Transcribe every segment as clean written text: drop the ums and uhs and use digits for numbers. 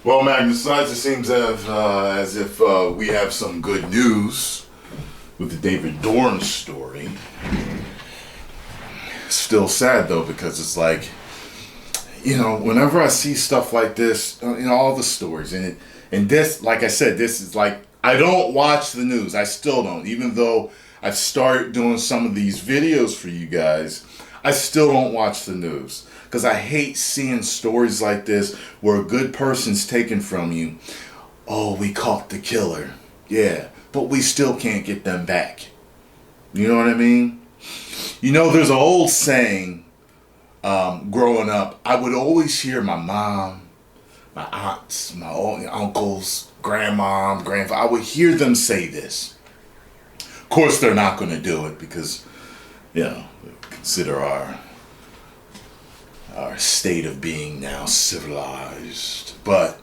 Well, Magnus, it seems as if we have some good news with the David Dorn story. Still sad though, because it's like, whenever I see stuff like this, all the stories and this, like I said, this is like, I don't watch the news. I still don't, even though I've started doing some of these videos for you guys. I still don't watch the news because I hate seeing stories like this where a good person's taken from you. Oh, we caught the killer. Yeah, but we still can't get them back. You know what I mean? There's an old saying, growing up, I would always hear my mom, my aunts, my uncles, grandma, grandfather, I would hear them say this. Of course, they're not going to do it because, consider our state of being now civilized. But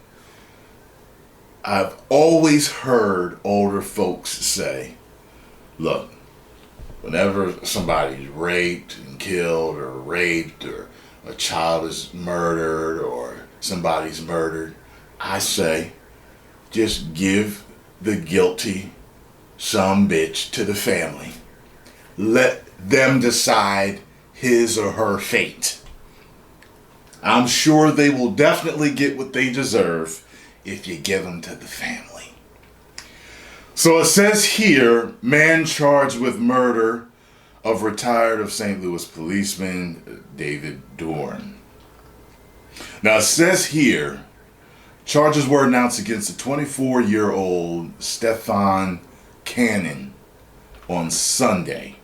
I've always heard older folks say, look, whenever somebody's raped and killed or raped or a child is murdered or somebody's murdered, I say, just give the guilty sumbitch to the family. Let them decide his or her fate. I'm sure they will definitely get what they deserve if you give them to the family. So it says here, man charged with murder of retired St. Louis policeman David Dorn. Now it says here, charges were announced against a 24-year-old Stefan Cannon on Sunday.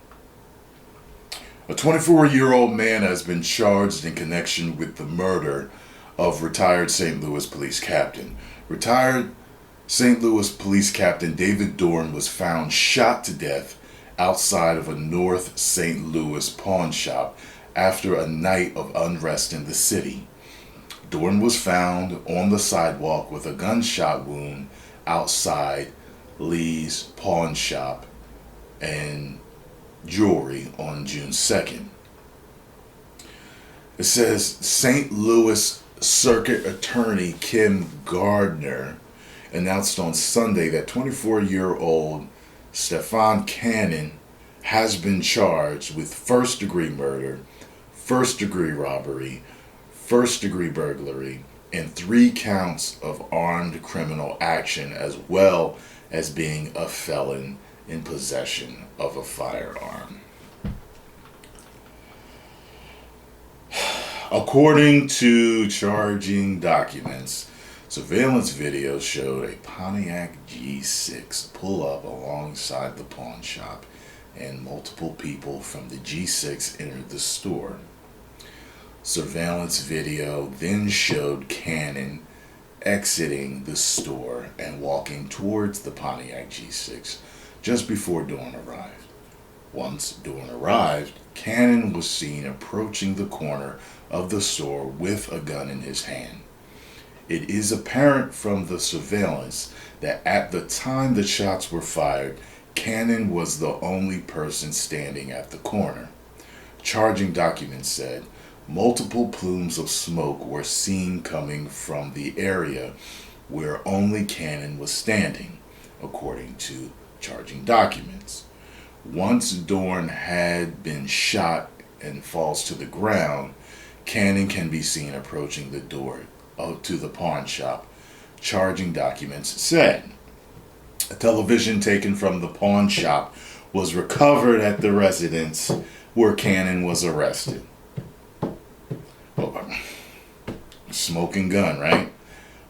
A 24-year-old man has been charged in connection with the murder of retired St. Louis police captain. Retired St. Louis police captain David Dorn was found shot to death outside of a North St. Louis pawn shop after a night of unrest in the city. Dorn was found on the sidewalk with a gunshot wound outside Lee's pawn shop and jewelry on June 2nd. It says St. Louis Circuit Attorney Kim Gardner announced on Sunday that 24-year-old Stefan Cannon has been charged with first-degree murder, first-degree robbery, first-degree burglary, and 3 counts of armed criminal action, as well as being a felon in possession of a firearm. According to charging documents, surveillance video showed a Pontiac G6 pull up alongside the pawn shop, and multiple people from the G6 entered the store. Surveillance video then showed Cannon exiting the store and walking towards the Pontiac G6 just before Dorn arrived. Once Dorn arrived, Cannon was seen approaching the corner of the store with a gun in his hand. It is apparent from the surveillance that at the time the shots were fired, Cannon was the only person standing at the corner. Charging documents said multiple plumes of smoke were seen coming from the area where only Cannon was standing, according to charging documents. Once Dorn had been shot and falls to the ground, Cannon can be seen approaching the door to the pawn shop. Charging documents said a television taken from the pawn shop was recovered at the residence where Cannon was arrested. Oh, smoking gun, right?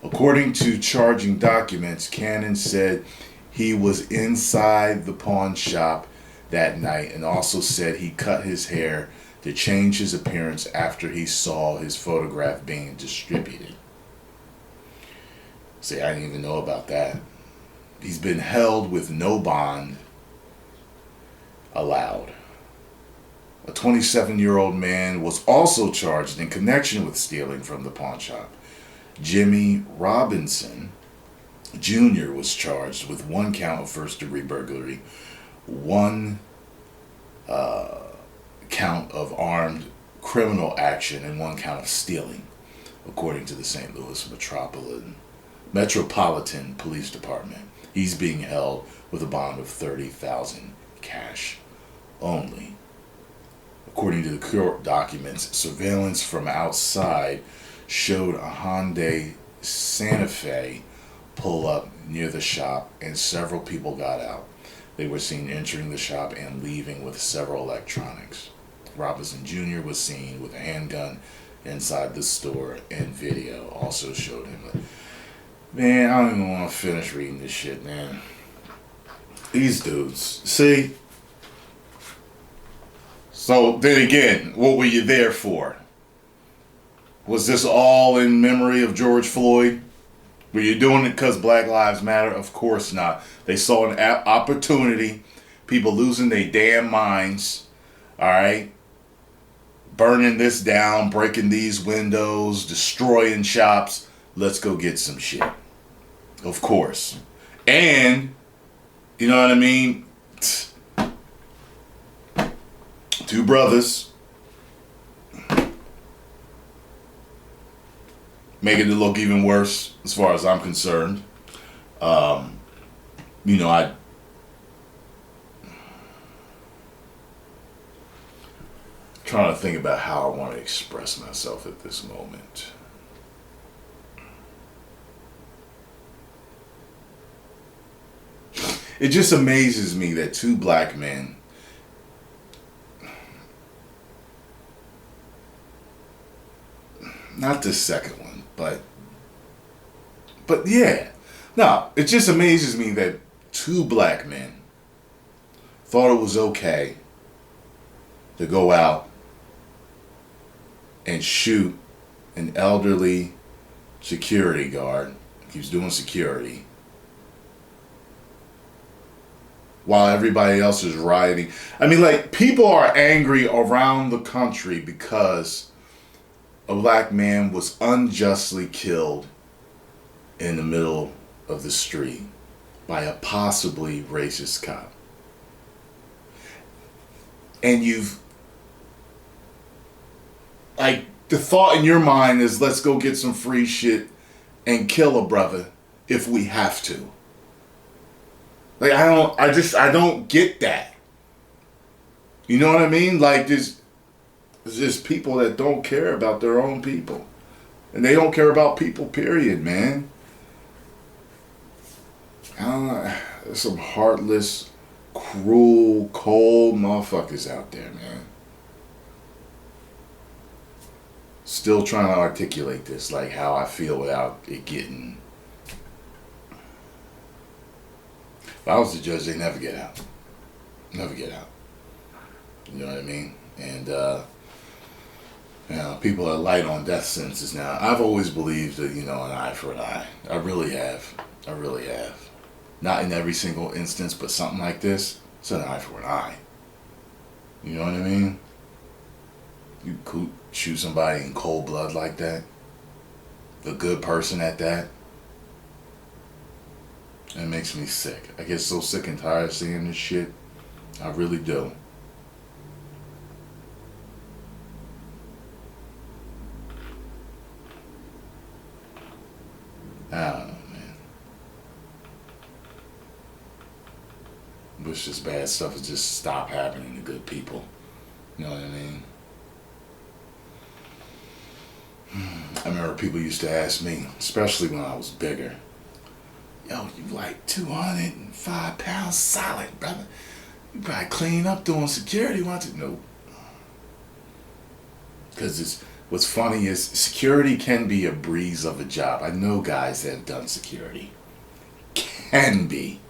According to charging documents, Cannon said he was inside the pawn shop that night and also said he cut his hair to change his appearance after he saw his photograph being distributed. See, I didn't even know about that. He's been held with no bond allowed. A 27-year-old man was also charged in connection with stealing from the pawn shop. Jimmy Robinson Jr. was charged with 1 count of first-degree burglary, 1 count of armed criminal action, and 1 count of stealing, according to the St. Louis Metropolitan Metropolitan Police Department. He's being held with a bond of $30,000 cash only. According to the court documents, surveillance from outside showed a Hyundai Santa Fe pull up near the shop and several people got out. They were seen entering the shop and leaving with several electronics. Robinson Jr. was seen with a handgun inside the store, and video also showed him. Man, I don't even want to finish reading this shit, man. These dudes. See? So, then again, what were you there for? Was this all in memory of George Floyd? Were you doing it because Black Lives Matter? Of course not. They saw an opportunity. People losing their damn minds. Alright? Burning this down, breaking these windows, destroying shops. Let's go get some shit. Of course. And, you know what I mean? Two brothers making it look even worse as far as I'm concerned. You know, trying to think about how I want to express myself at this moment. It just amazes me that two black men not the second one, but yeah. No, it just amazes me that two black men thought it was okay to go out and shoot an elderly security guard. He was doing security while everybody else is rioting. I mean, like, people are angry around the country because a black man was unjustly killed in the middle of the street by a possibly racist cop. And you've, like, the thought in your mind is, let's go get some free shit and kill a brother if we have to. Like, I don't get that. You know what I mean? Like, there's just people that don't care about their own people. And they don't care about people, period, man. I don't know. There's some heartless, cruel, cold motherfuckers out there, man. Still trying to articulate this, like how I feel without it getting... If I was the judge, they never get out. Never get out. You know what I mean? And, you know, people are light on death sentences now. I've always believed that, you know, an eye for an eye. I really have. I really have. Not in every single instance, but something like this, it's an eye for an eye. You know what I mean? You could shoot somebody in cold blood like that. A good person at that. It makes me sick. I get so sick and tired of seeing this shit. I really do. I don't know, man. Wish this bad stuff would just stop happening to good people. You know what I mean? I remember people used to ask me, especially when I was bigger, yo, you like 205 pounds solid, brother. You probably clean up doing security, want you? No. Because what's funny is security can be a breeze of a job. I know guys that have done security. Can be.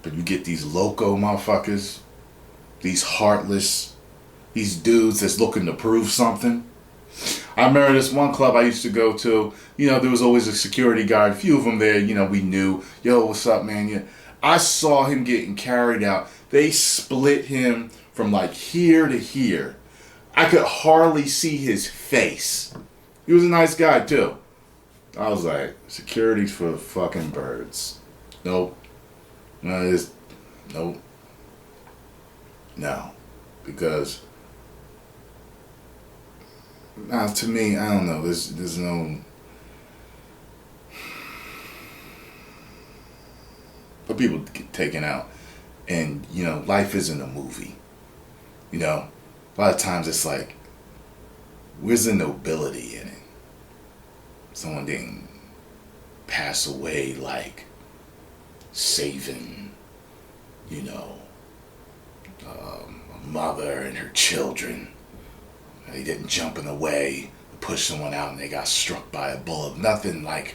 But you get these loco motherfuckers, these heartless, these dudes that's looking to prove something. I remember this one club I used to go to, you know, there was always a security guard, a few of them there, you know, we knew, yo, what's up, man? Yeah. I saw him getting carried out. They split him from like here to here. I could hardly see his face. He was a nice guy too. I was like, security's for the fucking birds. Nope. Nope. No. Because now, to me, I don't know. There's no people get taken out. And, you know, life isn't a movie. You know, a lot of times it's like, where's the nobility in it? Someone didn't pass away like saving, you know, a mother and her children. They didn't jump in the way, push someone out, and they got struck by a bullet. Nothing like,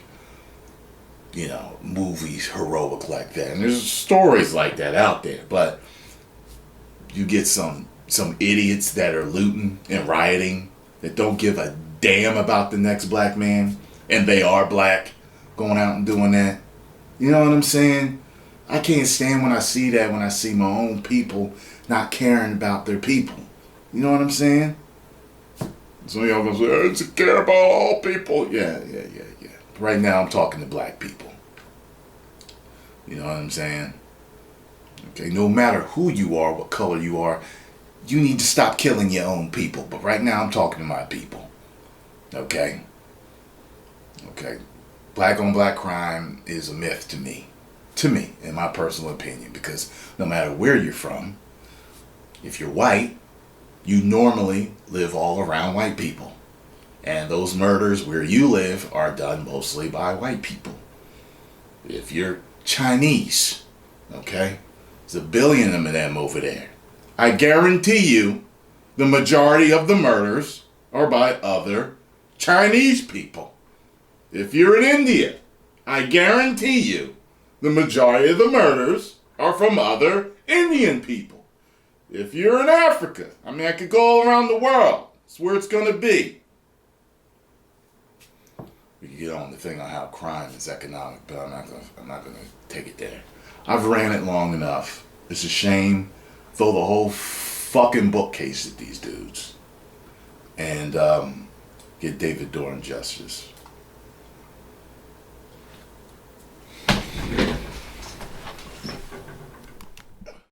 you know, movies heroic like that. And there's stories like that out there, but you get some idiots that are looting and rioting that don't give a damn about the next black man, and they are black, going out and doing that. You know what I'm saying? I can't stand when I see that, when I see my own people not caring about their people. You know what I'm saying? Some of y'all gonna say, it's a care about all people. Yeah. Right now I'm talking to black people. You know what I'm saying? Okay, no matter who you are, what color you are, you need to stop killing your own people. But right now I'm talking to my people. Okay? Okay. Black on black crime is a myth to me. To me, in my personal opinion. Because no matter where you're from, if you're white, you normally live all around white people. And those murders where you live are done mostly by white people. If you're Chinese, okay, there's a billion of them over there. I guarantee you the majority of the murders are by other Chinese people. If you're in India, I guarantee you the majority of the murders are from other Indian people. If you're in Africa, I mean, I could go all around the world. It's where it's going to be. We could get on the thing on how crime is economic, but I'm not gonna take it there. I've ran it long enough. It's a shame. Throw the whole fucking bookcase at these dudes. And get David Dorn justice.